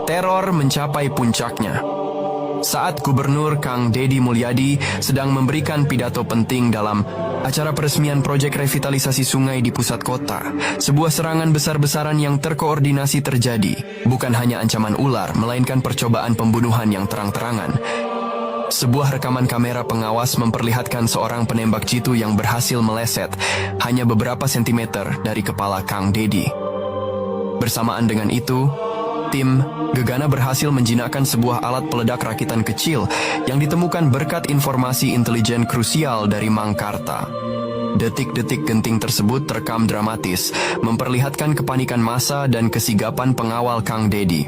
Teror mencapai puncaknya saat Gubernur Kang Deddy Mulyadi sedang memberikan pidato penting dalam acara peresmian proyek revitalisasi sungai di pusat kota. Sebuah serangan besar-besaran yang terkoordinasi terjadi. Bukan hanya ancaman ular, melainkan percobaan pembunuhan yang terang-terangan. Sebuah rekaman kamera pengawas memperlihatkan seorang penembak jitu yang berhasil meleset hanya beberapa sentimeter dari kepala Kang Deddy. Bersamaan dengan itu, tim Gegana berhasil menjinakkan sebuah alat peledak rakitan kecil yang ditemukan berkat informasi intelijen krusial dari Mangkarta. Detik-detik genting tersebut terekam dramatis, memperlihatkan kepanikan massa dan kesigapan pengawal Kang Deddy.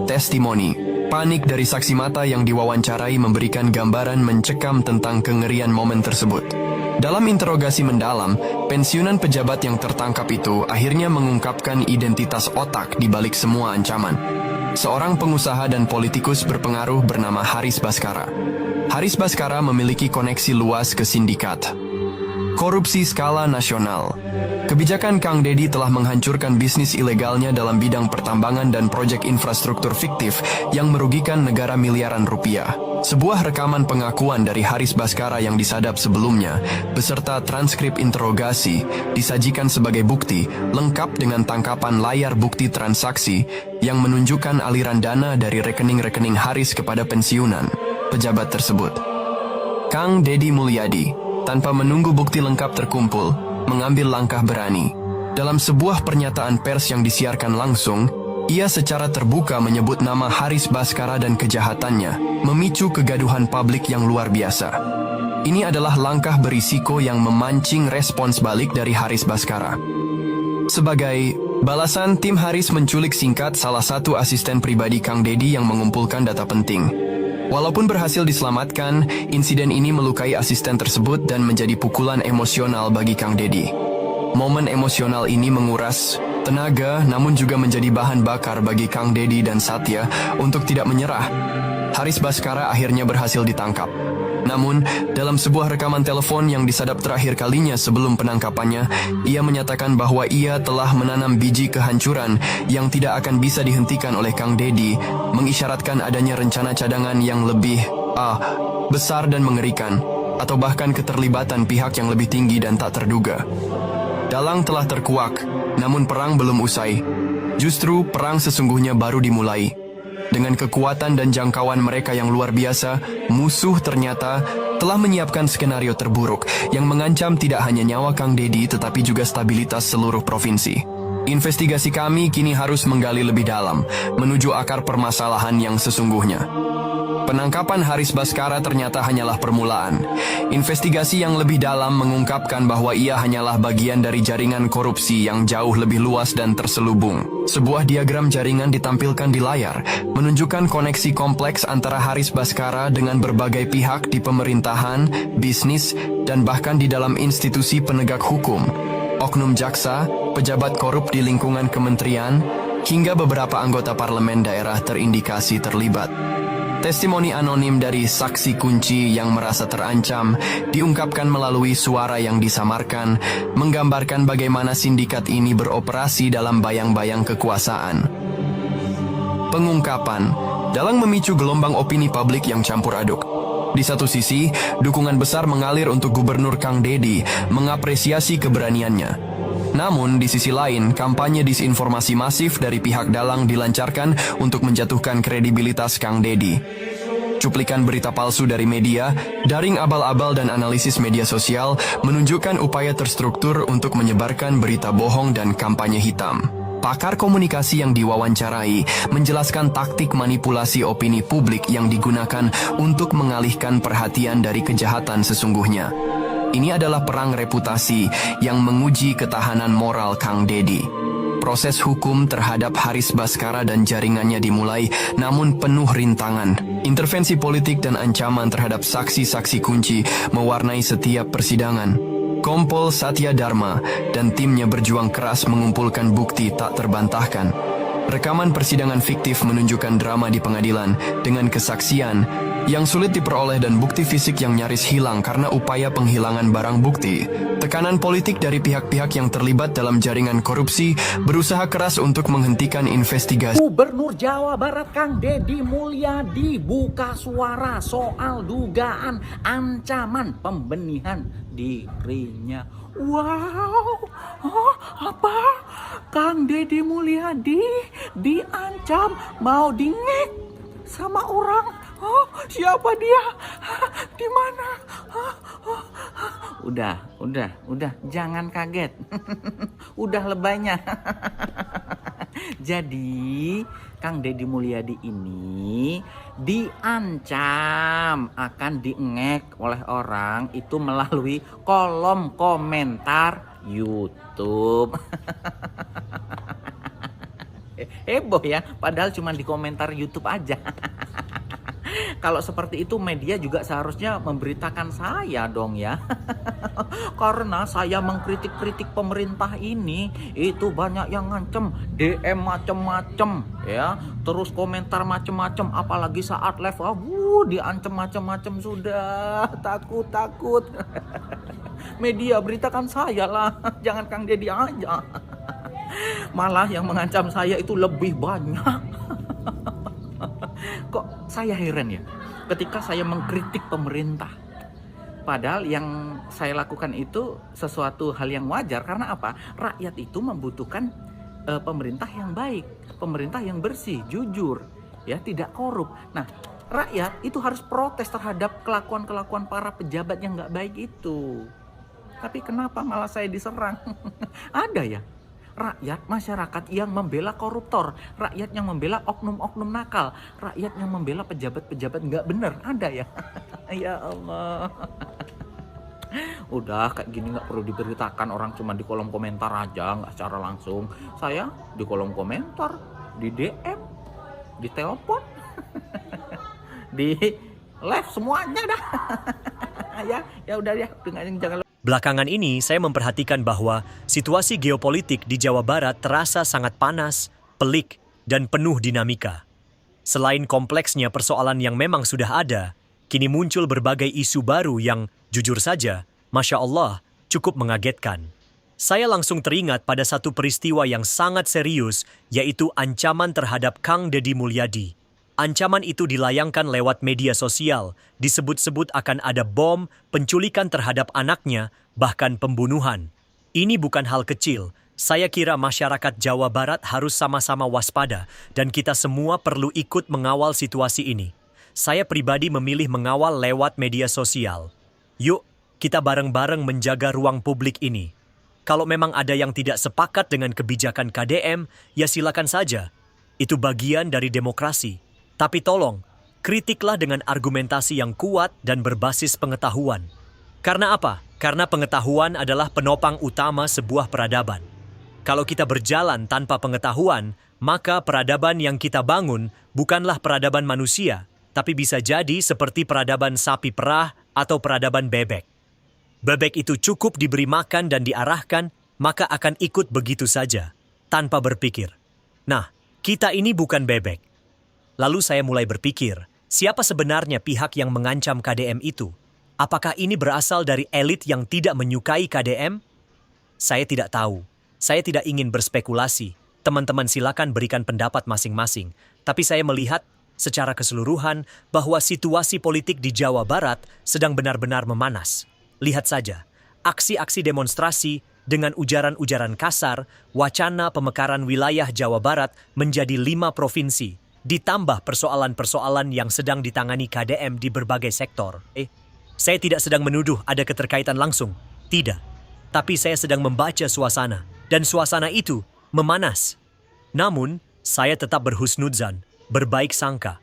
Testimoni, panik dari saksi mata yang diwawancarai memberikan gambaran mencekam tentang kengerian momen tersebut. Dalam interogasi mendalam, pensiunan pejabat yang tertangkap itu akhirnya mengungkapkan identitas otak di balik semua ancaman. Seorang pengusaha dan politikus berpengaruh bernama Haris Baskara. Haris Baskara memiliki koneksi luas ke sindikat korupsi skala nasional. Kebijakan Kang Deddy telah menghancurkan bisnis ilegalnya dalam bidang pertambangan dan proyek infrastruktur fiktif yang merugikan negara miliaran rupiah. Sebuah rekaman pengakuan dari Haris Baskara yang disadap sebelumnya, beserta transkrip interogasi, disajikan sebagai bukti, lengkap dengan tangkapan layar bukti transaksi yang menunjukkan aliran dana dari rekening-rekening Haris kepada pensiunan pejabat tersebut. Kang Deddy Mulyadi, tanpa menunggu bukti lengkap terkumpul, mengambil langkah berani. Dalam sebuah pernyataan pers yang disiarkan langsung, ia secara terbuka menyebut nama Haris Baskara dan kejahatannya, memicu kegaduhan publik yang luar biasa. Ini adalah langkah berisiko yang memancing respons balik dari Haris Baskara. Sebagai balasan, tim Haris menculik singkat salah satu asisten pribadi Kang Deddy yang mengumpulkan data penting. Walaupun berhasil diselamatkan, insiden ini melukai asisten tersebut dan menjadi pukulan emosional bagi Kang Deddy. Momen emosional ini menguras tenaga, namun juga menjadi bahan bakar bagi Kang Deddy dan Satya untuk tidak menyerah. Haris Baskara akhirnya berhasil ditangkap. Namun, dalam sebuah rekaman telepon yang disadap terakhir kalinya sebelum penangkapannya, ia menyatakan bahwa ia telah menanam biji kehancuran yang tidak akan bisa dihentikan oleh Kang Deddy, mengisyaratkan adanya rencana cadangan yang lebih besar dan mengerikan, atau bahkan keterlibatan pihak yang lebih tinggi dan tak terduga. Dalang telah terkuak, namun perang belum usai. Justru perang sesungguhnya baru dimulai. Dengan kekuatan dan jangkauan mereka yang luar biasa, musuh ternyata telah menyiapkan skenario terburuk yang mengancam tidak hanya nyawa Kang Deddy tetapi juga stabilitas seluruh provinsi. Investigasi kami kini harus menggali lebih dalam, menuju akar permasalahan yang sesungguhnya. Penangkapan Haris Baskara ternyata hanyalah permulaan. Investigasi yang lebih dalam mengungkapkan bahwa ia hanyalah bagian dari jaringan korupsi yang jauh lebih luas dan terselubung. Sebuah diagram jaringan ditampilkan di layar, menunjukkan koneksi kompleks antara Haris Baskara dengan berbagai pihak di pemerintahan, bisnis, dan bahkan di dalam institusi penegak hukum. Oknum jaksa, pejabat korup di lingkungan kementerian, hingga beberapa anggota parlemen daerah terindikasi terlibat. Testimoni anonim dari saksi kunci yang merasa terancam diungkapkan melalui suara yang disamarkan, menggambarkan bagaimana sindikat ini beroperasi dalam bayang-bayang kekuasaan. Pengungkapan dalang memicu gelombang opini publik yang campur aduk. Di satu sisi, dukungan besar mengalir untuk Gubernur Kang Deddy, mengapresiasi keberaniannya. Namun, di sisi lain, kampanye disinformasi masif dari pihak dalang dilancarkan untuk menjatuhkan kredibilitas Kang Deddy. Cuplikan berita palsu dari media, daring abal-abal dan analisis media sosial menunjukkan upaya terstruktur untuk menyebarkan berita bohong dan kampanye hitam. Pakar komunikasi yang diwawancarai menjelaskan taktik manipulasi opini publik yang digunakan untuk mengalihkan perhatian dari kejahatan sesungguhnya. Ini adalah perang reputasi yang menguji ketahanan moral Kang Deddy. Proses hukum terhadap Haris Baskara dan jaringannya dimulai, namun penuh rintangan. Intervensi politik dan ancaman terhadap saksi-saksi kunci mewarnai setiap persidangan. Kompol Satya Dharma dan timnya berjuang keras mengumpulkan bukti tak terbantahkan. Rekaman persidangan fiktif menunjukkan drama di pengadilan dengan kesaksian yang sulit diperoleh dan bukti fisik yang nyaris hilang karena upaya penghilangan barang bukti. Tekanan politik dari pihak-pihak yang terlibat dalam jaringan korupsi berusaha keras untuk menghentikan investigasi. Gubernur Jawa Barat Kang Deddy Mulyadi buka suara soal dugaan ancaman pembenihan dirinya. Wow, apa? Kang Deddy Mulyadi diancam mau dingek sama orang. Siapa dia? Di mana? Udah, jangan kaget. Udah lebaynya. Jadi, Kang Deddy Mulyadi ini diancam akan diengek oleh orang itu melalui kolom komentar YouTube. Heboh ya, padahal cuma di komentar YouTube aja. Kalau seperti itu media juga seharusnya memberitakan saya dong ya. Karena saya mengkritik-kritik pemerintah ini, itu banyak yang ngancem, DM macem-macem ya, terus komentar macem-macem, apalagi saat live, diancem macem-macem, sudah takut. Media beritakan saya lah, jangan Kang Deddy aja. Malah yang mengancam saya itu lebih banyak. Kok saya heran ya, ketika saya mengkritik pemerintah, padahal yang saya lakukan itu sesuatu hal yang wajar. Karena apa? Rakyat itu membutuhkan pemerintah yang baik, pemerintah yang bersih, jujur, ya, tidak korup. Nah, rakyat itu harus protes terhadap kelakuan-kelakuan para pejabat yang nggak baik itu. Tapi kenapa malah saya diserang? Ada ya? Rakyat, masyarakat yang membela koruptor, rakyat yang membela oknum-oknum nakal, rakyat yang membela pejabat-pejabat nggak bener, ada ya? Ya Allah. Udah kayak gini nggak perlu diberitakan, orang cuma di kolom komentar aja, nggak secara langsung. Saya di kolom komentar, di DM, di telepon, di live, semuanya dah. Ya udah ya, jangan. Belakangan ini saya memperhatikan bahwa situasi geopolitik di Jawa Barat terasa sangat panas, pelik, dan penuh dinamika. Selain kompleksnya persoalan yang memang sudah ada, kini muncul berbagai isu baru yang, jujur saja, Masya Allah, cukup mengagetkan. Saya langsung teringat pada satu peristiwa yang sangat serius, yaitu ancaman terhadap Kang Deddy Mulyadi. Ancaman itu dilayangkan lewat media sosial, disebut-sebut akan ada bom, penculikan terhadap anaknya, bahkan pembunuhan. Ini bukan hal kecil. Saya kira masyarakat Jawa Barat harus sama-sama waspada dan kita semua perlu ikut mengawal situasi ini. Saya pribadi memilih mengawal lewat media sosial. Yuk, kita bareng-bareng menjaga ruang publik ini. Kalau memang ada yang tidak sepakat dengan kebijakan KDM, ya silakan saja. Itu bagian dari demokrasi. Tapi tolong, kritiklah dengan argumentasi yang kuat dan berbasis pengetahuan. Karena apa? Karena pengetahuan adalah penopang utama sebuah peradaban. Kalau kita berjalan tanpa pengetahuan, maka peradaban yang kita bangun bukanlah peradaban manusia, tapi bisa jadi seperti peradaban sapi perah atau peradaban bebek. Bebek itu cukup diberi makan dan diarahkan, maka akan ikut begitu saja, tanpa berpikir. Nah, kita ini bukan bebek. Lalu saya mulai berpikir, siapa sebenarnya pihak yang mengancam KDM itu? Apakah ini berasal dari elit yang tidak menyukai KDM? Saya tidak tahu. Saya tidak ingin berspekulasi. Teman-teman silakan berikan pendapat masing-masing. Tapi saya melihat secara keseluruhan bahwa situasi politik di Jawa Barat sedang benar-benar memanas. Lihat saja, aksi-aksi demonstrasi dengan ujaran-ujaran kasar, wacana pemekaran wilayah Jawa Barat menjadi 5 provinsi, ditambah persoalan-persoalan yang sedang ditangani KDM di berbagai sektor. Saya tidak sedang menuduh ada keterkaitan langsung. Tidak. Tapi saya sedang membaca suasana. Dan suasana itu memanas. Namun, saya tetap berhusnudzan, berbaik sangka.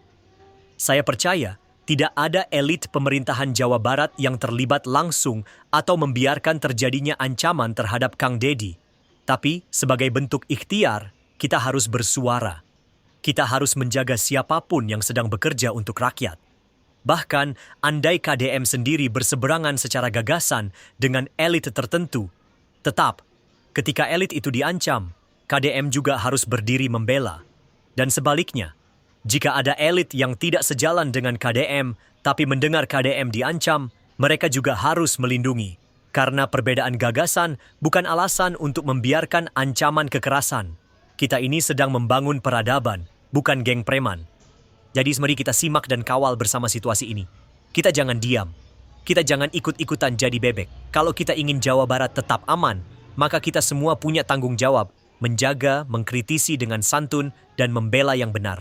Saya percaya tidak ada elit pemerintahan Jawa Barat yang terlibat langsung atau membiarkan terjadinya ancaman terhadap Kang Deddy. Tapi, sebagai bentuk ikhtiar, kita harus bersuara. Kita harus menjaga siapapun yang sedang bekerja untuk rakyat. Bahkan, andai KDM sendiri berseberangan secara gagasan dengan elit tertentu, tetap, ketika elit itu diancam, KDM juga harus berdiri membela. Dan sebaliknya, jika ada elit yang tidak sejalan dengan KDM, tapi mendengar KDM diancam, mereka juga harus melindungi. Karena perbedaan gagasan bukan alasan untuk membiarkan ancaman kekerasan. Kita ini sedang membangun peradaban, bukan geng preman. Jadi mari kita simak dan kawal bersama situasi ini. Kita jangan diam. Kita jangan ikut-ikutan jadi bebek. Kalau kita ingin Jawa Barat tetap aman, maka kita semua punya tanggung jawab menjaga, mengkritisi dengan santun, dan membela yang benar.